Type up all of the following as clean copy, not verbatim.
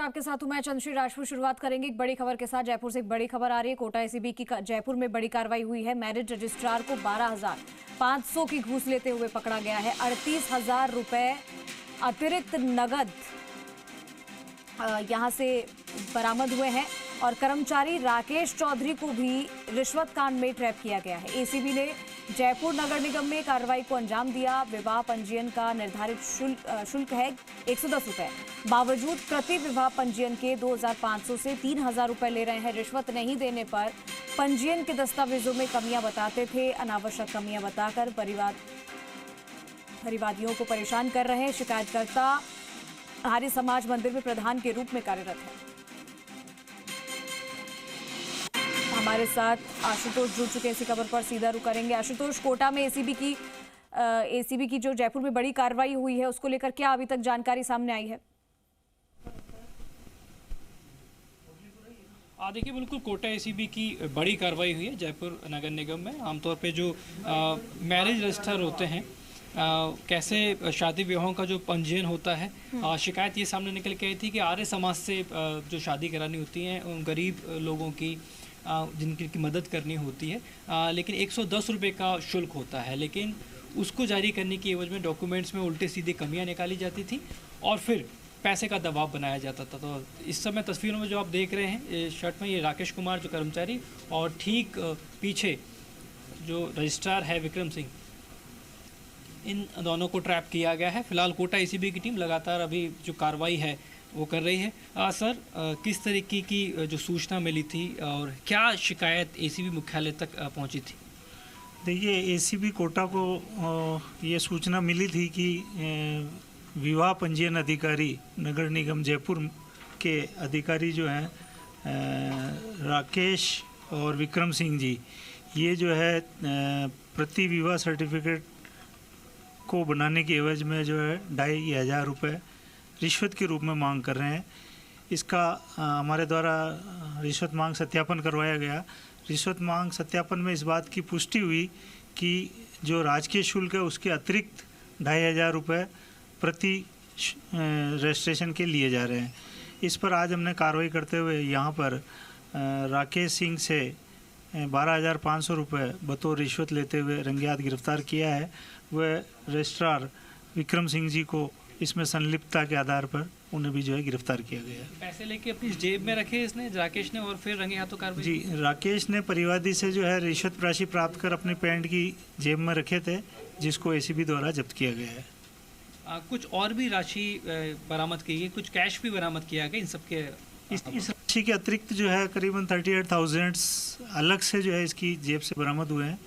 आपके साथ हूं मैं चंद्रश्री राजपूत। शुरुआत करेंगे एक बड़ी खबर के साथ। जयपुर से एक बड़ी खबर आ रही है। कोटा एसीबी की जयपुर में बड़ी कार्रवाई हुई है। मैरिज रजिस्ट्रार को 12,500 की घूस लेते हुए पकड़ा गया है। 38,000 रुपए अतिरिक्त नगद यहां से बरामद हुए हैं और कर्मचारी राकेश चौधरी को भी रिश्वत कांड में ट्रैप किया गया है। एसीबी ने जयपुर नगर निगम में कार्रवाई को अंजाम दिया। विवाह पंजीयन का निर्धारित शुल्क है 110 रुपए। बावजूद प्रति विवाह पंजीयन के 2,500 से 3,000 रुपए ले रहे हैं। रिश्वत नहीं देने पर पंजीयन के दस्तावेजों में कमियां बताते थे। अनावश्यक कमियां बताकर परिवादियों को परेशान कर रहे हैं। शिकायतकर्ता आर्य समाज मंदिर में प्रधान के रूप में कार्यरत है। हमारे साथ आशुतोष जुड़ चुके हैं इसी खबर पर। सीधा रुख करेंगे। आशुतोष, कोटा में एसीबी की जो जयपुर में बड़ी कार्रवाई हुई है उसको लेकर क्या अभी तक जानकारी सामने आई है? देखिए, बिल्कुल कोटा एसीबी की बड़ी कार्रवाई हुई है जयपुर नगर निगम में। आमतौर पे जो मैरिज रजिस्टर होते हैं, कैसे शादी विवाहों का जो पंजीयन होता है, शिकायत ये सामने निकल के आई थी कि आर्य समाज से जो शादी करानी होती है उन गरीब लोगों की जिनकी मदद करनी होती है, लेकिन 110 रुपये का शुल्क होता है। लेकिन उसको जारी करने की एवज में डॉक्यूमेंट्स में उल्टे सीधे कमियां निकाली जाती थी और फिर पैसे का दबाव बनाया जाता था। तो इस समय तस्वीरों में जो आप देख रहे हैं शर्ट में, ये राकेश कुमार जो कर्मचारी और ठीक पीछे जो रजिस्ट्रार है विक्रम सिंह, इन दोनों को ट्रैप किया गया है। फिलहाल कोटा एसीबी की टीम लगातार अभी जो कार्रवाई है वो कर रही है। सर, किस तरीके की जो सूचना मिली थी और क्या शिकायत एसीबी मुख्यालय तक पहुंची थी? देखिए, एसीबी कोटा को ये सूचना मिली थी कि विवाह पंजीयन अधिकारी नगर निगम जयपुर के अधिकारी जो हैं राकेश और विक्रम सिंह जी, ये जो है प्रति विवाह सर्टिफिकेट को बनाने की एवज में जो है 2,500 रुपये रिश्वत के रूप में मांग कर रहे हैं। इसका हमारे द्वारा रिश्वत मांग सत्यापन करवाया गया। रिश्वत मांग सत्यापन में इस बात की पुष्टि हुई कि जो राजकीय शुल्क है उसके अतिरिक्त 2,500 रुपये प्रति रजिस्ट्रेशन के लिए जा रहे हैं। इस पर आज हमने कार्रवाई करते हुए यहाँ पर राकेश सिंह से 12,500 रुपये बतौर रिश्वत लेते हुए रंगे हाथ गिरफ्तार किया है। वह रजिस्ट्रार विक्रम सिंह जी को इसमें संलिप्तता के आधार पर उन्हें भी जो है गिरफ्तार किया गया है। पैसे लेके अपनी जेब में रखे इसने, राकेश ने, और फिर रंगे हाथों कार्रवाई? जी, राकेश ने परिवादी से जो है रिश्वत राशि प्राप्त कर अपने पैंट की जेब में रखे थे, जिसको एसीबी द्वारा जब्त किया गया है। कुछ और भी राशि बरामद की गई, कुछ कैश भी बरामद किया गया इन सबके? इस राशि के अतिरिक्त जो है करीबन 38,000 अलग से जो है इसकी जेब से बरामद हुए हैं।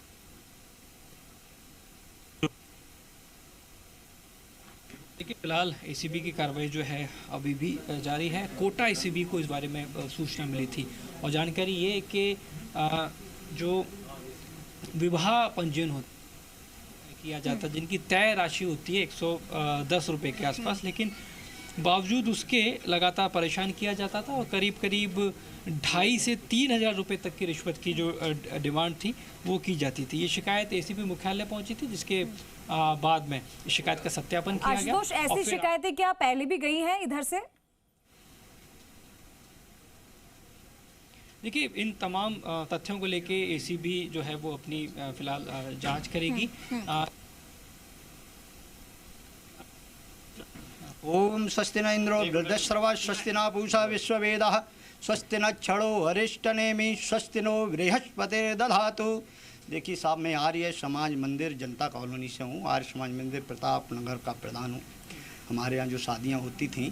देखिए, फिलहाल एसीबी की कार्रवाई जो है अभी भी जारी है। कोटा एसीबी को इस बारे में सूचना मिली थी और जानकारी ये है कि जो विवाह पंजीयन किया जाता है, जिनकी तय राशि होती है 110 रुपये के आसपास, लेकिन बावजूद उसके लगातार परेशान किया जाता था और करीब 2,500 से 3,000 रुपये तक की रिश्वत की जो डिमांड थी वो की जाती थी। ये शिकायत एसीबी मुख्यालय पहुंची थी, जिसके बाद में शिकायत का सत्यापन किया गया। ऐसी शिकायतें क्या पहले भी गई हैं इधर से? देखिए, इन तमाम तथ्यों को लेके एसीबी जो है वो अपनी फिलहाल जांच करेगी। ओम स्वस्ति न इंद्रो वृद्धश्रवा स्वस्ति न पूषा विश्ववेदः स्वस्ति न क्षणो हरिष्ठनेमि स्वस्ति नो बृहस्पतिर्दधातु दधातु। देखिए साहब, मैं आर्य समाज मंदिर जनता कॉलोनी से हूँ। आर्य समाज मंदिर प्रताप नगर का प्रधान हूँ। हमारे यहाँ जो शादियाँ होती थीं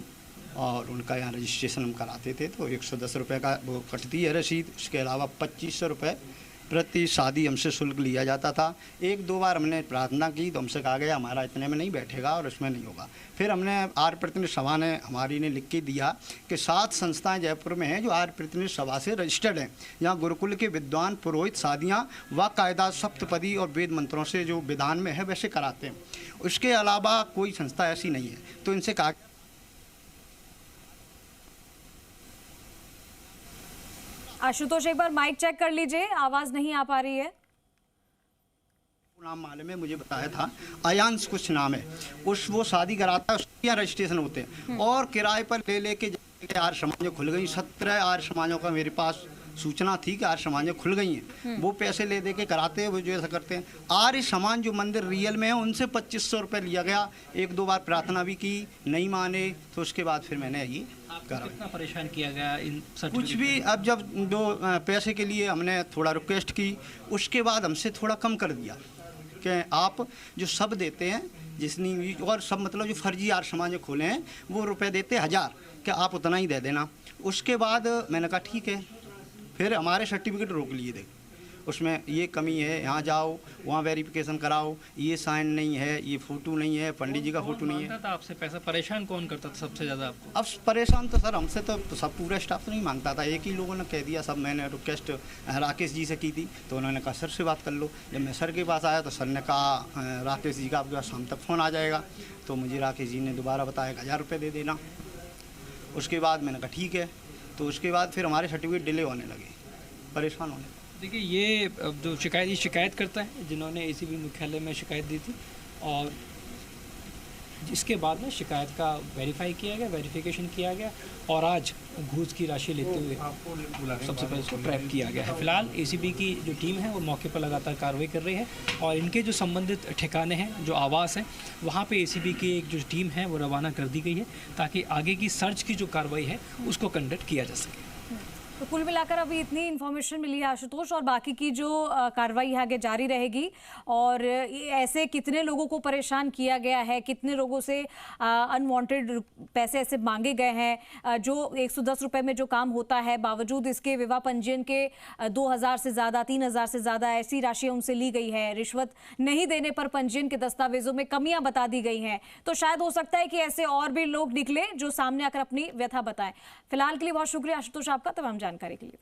और उनका यहाँ रजिस्ट्रेशन हम कराते थे तो 110 रुपये का वो कटती है रसीद। उसके अलावा 2,500 रुपये प्रति शादी हमसे शुल्क लिया जाता था। 1-2 बार हमने प्रार्थना की तो हमसे कहा गया हमारा इतने में नहीं बैठेगा और इसमें नहीं होगा। फिर हमने आर्य प्रतिनिधि सभा ने हमारी ने लिख के दिया कि 7 संस्थाएं जयपुर में हैं जो आर्य प्रतिनिधि सभा से रजिस्टर्ड हैं। यहाँ गुरुकुल के विद्वान पुरोहित शादियाँ वाकायदा सप्तपदी और वेद मंत्रों से जो विधान में है वैसे कराते हैं। उसके अलावा कोई संस्था ऐसी नहीं है। तो इनसे कहा आशुतोष, एक बार माइक चेक कर लीजिए, आवाज नहीं आ पा रही है। नाम मालूम है, मुझे बताया था, अयांश कुछ नाम है। वो शादी कराता है, उसके यहाँ रजिस्ट्रेशन होते हैं और किराए पर ले लेके कि आर्य समाजें खुल गई, 17 आर्य समाजों का मेरे पास सूचना थी कि आर्य समाजें खुल गई हैं। वो पैसे ले दे के कराते हैं, वो जो ऐसा करते हैं। आर्य समाज जो मंदिर रियल में है उनसे 2500 रुपये लिया गया। 1-2 बार प्रार्थना भी की, नहीं माने, तो उसके बाद फिर मैंने ये करा। कितना परेशान किया गया इन कुछ भी, अब जब जो पैसे के लिए हमने थोड़ा रिक्वेस्ट की, उसके बाद हमसे थोड़ा कम कर दिया कि आप जो सब देते हैं जितनी भी, और सब मतलब जो फर्जी आर्य समाज खोले हैं वो रुपए देते 1000, क्या आप उतना ही दे देना। उसके बाद मैंने कहा ठीक है, फिर हमारे सर्टिफिकेट रोक लिए थे, उसमें ये कमी है, यहाँ जाओ, वहाँ वेरिफिकेशन कराओ, ये साइन नहीं है, ये फ़ोटो नहीं है, पंडित जी का फ़ोटो नहीं है। आपसे पैसा परेशान कौन करता था सबसे ज़्यादा आपको? अब परेशान तो सर हमसे तो सब पूरा स्टाफ तो नहीं मांगता था, एक ही लोगों ने कह दिया। सब मैंने रिक्वेस्ट राकेश जी से की थी, तो उन्होंने कहा सर से बात कर लो। जब मैं सर के पास आया तो सर ने कहा राकेश जी का आपके पास शाम तक फ़ोन आ जाएगा। तो मुझे राकेश जी ने दोबारा बताया 1000 रुपये दे देना। उसके बाद मैंने कहा ठीक है। तो उसके बाद फिर हमारे सर्टिफिकेट डिले होने लगे, परेशान होने लगे। देखिए, ये जो शिकायत करता है जिन्होंने एसीबी मुख्यालय में शिकायत दी थी, और जिसके बाद में शिकायत का वेरिफिकेशन किया गया, और आज घूस की राशि लेते हुए सबसे पहले उसको ट्रैप किया गया है। फिलहाल एसीबी की जो टीम है वो मौके पर लगातार कार्रवाई कर रही है, और इनके जो संबंधित ठिकाने हैं, जो आवास हैं, वहाँ पे एसीबी की एक जो टीम है वो रवाना कर दी गई है, ताकि आगे की सर्च की जो कार्रवाई है उसको कंडक्ट किया जा सके। तो कुल मिलाकर अभी इतनी इन्फॉर्मेशन मिली है आशुतोष, और बाकी की जो कार्रवाई आगे जारी रहेगी। और ऐसे कितने लोगों को परेशान किया गया है, कितने लोगों से अनवांटेड पैसे ऐसे मांगे गए हैं, जो 110 रुपये में जो काम होता है, बावजूद इसके विवाह पंजीयन के 2000 से ज़्यादा, 3000 से ज़्यादा ऐसी राशि उनसे ली गई है। रिश्वत नहीं देने पर पंजीयन के दस्तावेजों में कमियां बता दी गई हैं। तो शायद हो सकता है कि ऐसे और भी लोग निकले जो सामने आकर अपनी व्यथा बताएं। फिलहाल के लिए बहुत शुक्रिया आशुतोष आपका तमाम जानकारी के लिए।